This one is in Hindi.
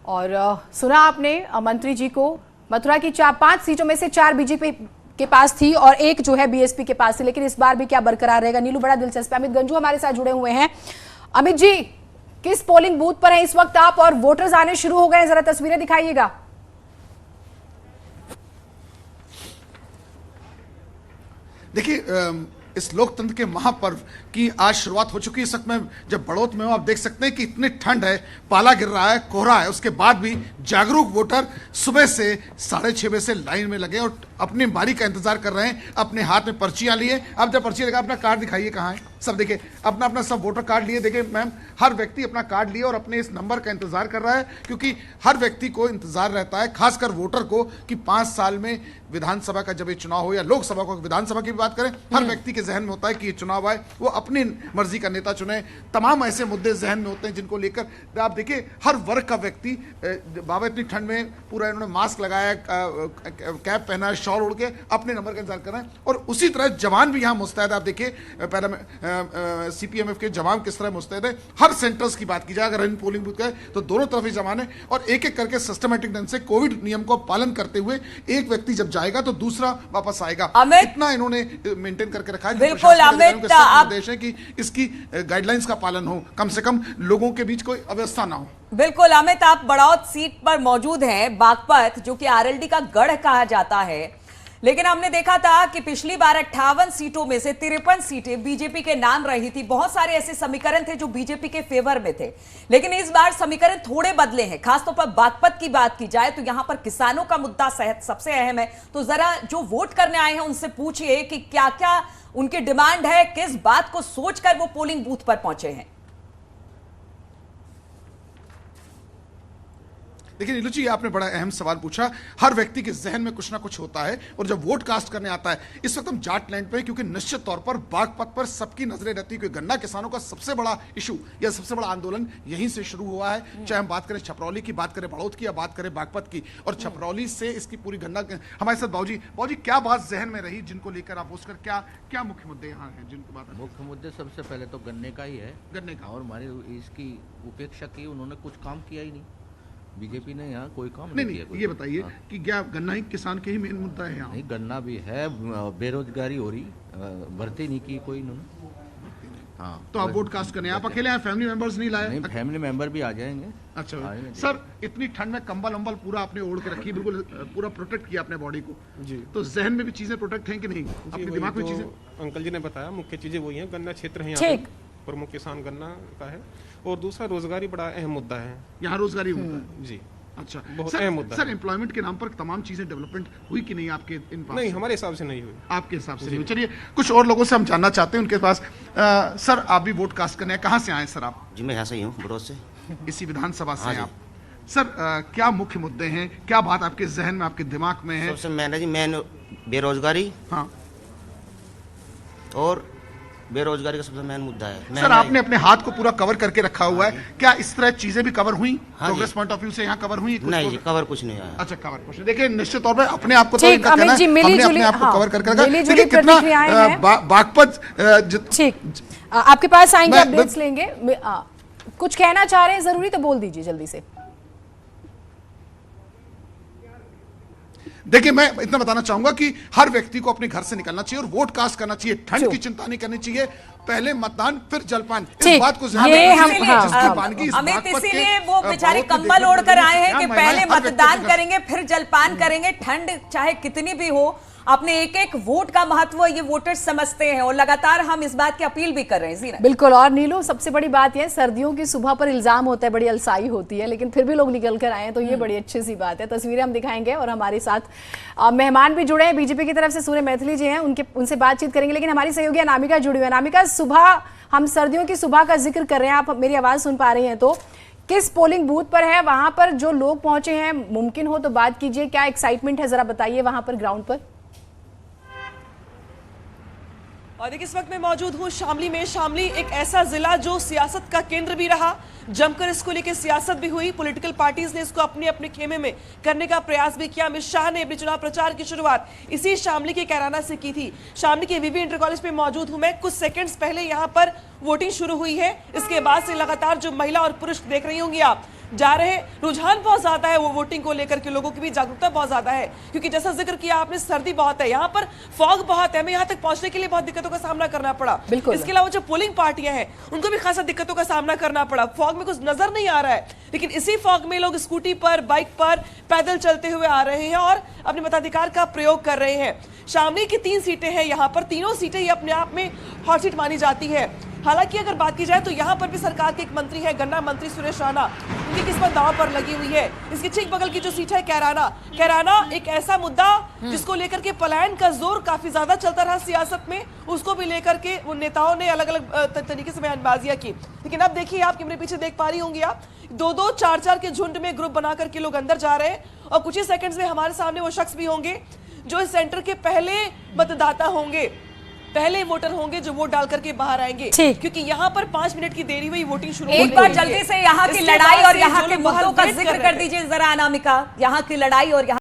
और सुना आपने मंत्री जी को, मथुरा की 5 सीटों में से 4 बीजेपी के पास थी और 1 जो है बीएसपी के पास थी, लेकिन इस बार भी क्या बरकरार रहेगा? नीलू, बड़ा दिलचस्प। अमित गंजू हमारे साथ जुड़े हुए हैं। अमित जी, किस पोलिंग बूथ पर है इस वक्त आप और वोटर्स आने शुरू हो गए? जरा तस्वीरें दिखाइएगा। देखिए, इस लोकतंत्र के महापर्व की आज शुरुआत हो चुकी है। इस वक्त मैं जब बड़ौत में हूं, आप देख सकते हैं कि इतनी ठंड है, पाला गिर रहा है, कोहरा है, उसके बाद भी जागरूक वोटर सुबह से 6:30 बजे से लाइन में लगे और अपनी बारी का इंतजार कर रहे हैं। अपने हाथ में पर्चियां लिए। अब जब पर्ची लगा, अपना कार्ड दिखाइए, कहाँ है सब? देखिए, अपना अपना सब वोटर कार्ड लिए। देखिए मैम, हर व्यक्ति अपना कार्ड लिए और अपने इस नंबर का इंतजार कर रहा है, क्योंकि हर व्यक्ति को इंतजार रहता है, खासकर वोटर को, कि 5 साल में विधानसभा का जब ये चुनाव हो या लोकसभा को, विधानसभा की बात करें, हर व्यक्ति के जहन में होता है कि ये चुनाव आए, वो अपनी मर्जी का नेता चुने। तमाम ऐसे मुद्दे जहन में होते हैं जिनको लेकर आप देखिए हर वर्ग का व्यक्ति, बाबा इतनी ठंड में पूरा इन्होंने मास्क लगाया, कैप पहना है, शॉल ओढ़ के अपने नंबर का इंतजार कर रहे हैं। और उसी तरह जवान भी यहाँ मुस्तैद है। आप देखिए सीपीएमएफ के जवान किस तरह मुस्तैद है। हर सेंटर्स की बात की जाए, अगर इन पोलिंग बूथ का है तो दोनों तरफ ही जवान है और एक एक करके सिस्टमेटिक ढंग से कोविड नियम को पालन करते हुए एक व्यक्ति जब जाएगा तो दूसरा वापस आएगा। इतना इन्होंने मेंटेन करके रखा है। बिल्कुल अमित, निर्देश है कि इसकी गाइडलाइंस का पालन हो, कम से कम लोगों के बीच कोई अव्यवस्था ना हो। बिल्कुल अमित, आप बड़ौत सीट पर मौजूद हैं, बागपत जो कि आरएलडी का गढ़ कहा जाता है, लेकिन हमने देखा था कि पिछली बार 58 सीटों में से 53 सीटें बीजेपी के नाम रही थी। बहुत सारे ऐसे समीकरण थे जो बीजेपी के फेवर में थे, लेकिन इस बार समीकरण थोड़े बदले हैं। खासतौर पर बागपत की बात की जाए तो यहां पर किसानों का मुद्दा सबसे अहम है। तो जरा जो वोट करने आए हैं उनसे पूछिए कि क्या क्या उनकी डिमांड है, किस बात को सोचकर वो पोलिंग बूथ पर पहुंचे हैं। देखिए नीलू जी, आपने बड़ा अहम सवाल पूछा। हर व्यक्ति के जहन में कुछ ना कुछ होता है और जब वोट कास्ट करने आता है, इस वक्त हम जाट लैंड पे, क्योंकि निश्चित तौर पर बागपत पर सबकी नजरें रहती है, क्योंकि गन्ना किसानों का सबसे बड़ा इशू या सबसे बड़ा आंदोलन यहीं से शुरू हुआ है। चाहे हम बात करें छपरौली की, बात करें बड़ौत की या बात करें बागपत की, और छपरौली से इसकी पूरी गन्ना। हमारे साथ बाबूजी क्या बात जहन में रही जिनको लेकर आप उसकर क्या मुख्य मुद्दे यहाँ हैं जिनको बात? मुख्य मुद्दे सबसे पहले तो गन्ने का ही है, गन्ने का, और हमारी इसकी उपेक्षा की, उन्होंने कुछ काम किया ही नहीं। बीजेपी ने यहाँ कोई काम नहीं किया। ये बताइए कि क्या गन्ना ही किसान के ही मेन मुद्दा है यहाँ? नहीं, गन्ना भी है, बेरोजगारी हो रही, भर्ती नहीं की कोई इन्होंने। हाँ, तो आप वोट कास्ट करने आप अकेले आए, फैमिली मेंबर्स नहीं लाए? नहीं, फैमिली मेंबर भी आ जाएंगे। अच्छा सर, इतनी ठंड में कंबल वंबल पूरा आपने ओढ़ के रखी, बिल्कुल पूरा प्रोटेक्ट किया अपने बॉडी को जी, तो जहन में भी चीजें प्रोटेक्ट हैं कि नहीं? अपने दिमाग में चीजें? अंकल जी ने बताया, मुख्य चीजें वही हैं। गन्ना क्षेत्र है यहाँ, प्रमुख किसान गन्ना का है, और दूसरा रोजगारी बड़ा अहम मुद्दा है यहाँ। रोजगारी मुद्दा है जी, अच्छा, बहुत अहम मुद्दा। सर, एम्प्लॉयमेंट के नाम पर तमाम चीजें डेवलपमेंट हुई कि नहीं आपके इन पास? नहीं, हमारे हिसाब से नहीं हुई। आपके हिसाब से नहीं। चलिए कुछ और लोगों से हम जानना चाहते हैं उनके पास। सर, आप भी वोट कास्ट करने, कहाँ से आए सर आप? जी, मैं यहाँ से ही हूँ, बड़ौत से। इसी विधानसभा से आप? सर, क्या मुख्य मुद्दे हैं, क्या बात आपके जहन में, आपके दिमाग में है? सबसे मेन बेरोजगारी, हाँ, और बेरोजगारी का सबसे मेन मुद्दा है। सर, आपने अपने हाथ को पूरा कवर करके रखा हुआ है, क्या इस तरह चीजें भी कवर हुई? प्रोग्रेस पॉइंट ऑफ व्यू से यहाँ कवर हुई? नहीं जी, कवर कुछ नहीं आया। अच्छा, कवर कुछ नहीं। देखिए निश्चित तौर पर अपने आप को तो इनका कहना है, हमने अपने आप को कवर करके रखा। देखिए कितना बागपत। ठीक, आपके पास आएंगे, अपडेट्स लेंगे। कुछ कहना चाह रहे हैं जरूरी तो बोल दीजिए जल्दी से। देखिए, मैं इतना बताना चाहूंगा कि हर व्यक्ति को अपने घर से निकलना चाहिए और वोट कास्ट करना चाहिए। ठंड की चिंता नहीं करनी चाहिए, पहले मतदान फिर जलपान। इस बात को ध्यान रखिए। अमित, इसीलिए वो बेचारे कंबल ओढ़कर आए हैं कि पहले मतदान करेंगे फिर जलपान करेंगे। ठंड चाहे कितनी भी हो, अपने एक एक वोट का महत्व ये वोटर्स समझते हैं और लगातार हम इस बात की अपील भी कर रहे हैं। बिल्कुल। और नीलू, सबसे बड़ी बात यह, सर्दियों की सुबह पर इल्जाम होता है बड़ी अलसाई होती है, लेकिन फिर भी लोग निकल कर आए हैं, तो ये बड़ी अच्छी सी बात है। तस्वीरें हम दिखाएंगे और हमारे साथ मेहमान भी जुड़े हैं बीजेपी की तरफ से, सूर्य मैथिली जी हैं, उनसे बातचीत करेंगे। लेकिन हमारी सहयोगी अनामिका जुड़ी हुई है। अनामिका, सुबह हम सर्दियों की सुबह का जिक्र कर रहे हैं, आप मेरी आवाज सुन पा रही हैं तो? किस पोलिंग बूथ पर है, वहां पर जो लोग पहुंचे हैं, मुमकिन हो तो बात कीजिए, क्या एक्साइटमेंट है, जरा बताइए वहां पर ग्राउंड पर। और देखिए, इस वक्त मैं मौजूद हूँ शामली में। शामली एक ऐसा जिला जो सियासत का केंद्र भी रहा, जमकर इसको लेकर सियासत भी हुई। पॉलिटिकल पार्टीज ने इसको अपने अपने खेमे में करने का प्रयास भी किया। अमित शाह ने अपने चुनाव प्रचार की शुरुआत इसी शामली के कैराना से की थी। शामली के वीवी इंटर कॉलेज पे मौजूद हूं मैं। कुछ सेकंड्स पहले यहाँ पर वोटिंग शुरू हुई है। इसके बाद से लगातार जो महिला और पुरुष देख रही होंगी आप, जा रहे हैं। रुझान बहुत ज्यादा है वो वोटिंग को लेकर के, लोगों की भी जागरूकता बहुत ज्यादा है, क्योंकि जैसा जिक्र किया आपने, सर्दी बहुत है, यहाँ पर फॉग बहुत है, हमें यहाँ तक पहुंचने के लिए बहुत दिक्कतों का सामना करना पड़ा। इसके अलावा जो पोलिंग पार्टियां हैं उनको भी खासा दिक्कतों का सामना करना पड़ा। फॉग में कुछ नजर नहीं आ रहा है, लेकिन इसी फॉग में लोग स्कूटी पर, बाइक पर, पैदल चलते हुए आ रहे हैं और अपने मताधिकार का प्रयोग कर रहे हैं। शामली की 3 सीटें हैं, यहाँ पर तीनों सीटें ये अपने आप में हॉट सीट मानी जाती है। हालांकि अगर बात की जाए तो यहाँ पर भी सरकार के एक मंत्री है, गन्ना मंत्री सुरेश राणा, उनकी किस्मत दांव पर लगी हुई है। इसके ठीक बगल की जो सीट है कैराना एक ऐसा मुद्दा जिसको लेकर के पलायन का जोर काफी ज्यादा चलता रहा सियासत में, उसको भी लेकर के उन नेताओं ने अलग अलग तरीके से बयानबाजियां की। लेकिन अब देखिए, आप कैमरे पीछे देख पा रही होंगी आप, 2-2, 4-4 के झुंड में ग्रुप बना करके लोग अंदर जा रहे हैं और कुछ ही सेकंड्स में हमारे सामने वो शख्स भी होंगे जो इस सेंटर के पहले मतदाता होंगे, पहले वोटर होंगे जो वोट डाल करके बाहर आएंगे, क्योंकि यहाँ पर 5 मिनट की देरी हुई वोटिंग शुरू। एक बार जल्दी से यहाँ की लड़ाई और यहाँ के मुद्दों का जिक्र कर दीजिए जरा अनामिका, यहाँ की लड़ाई और यहाँ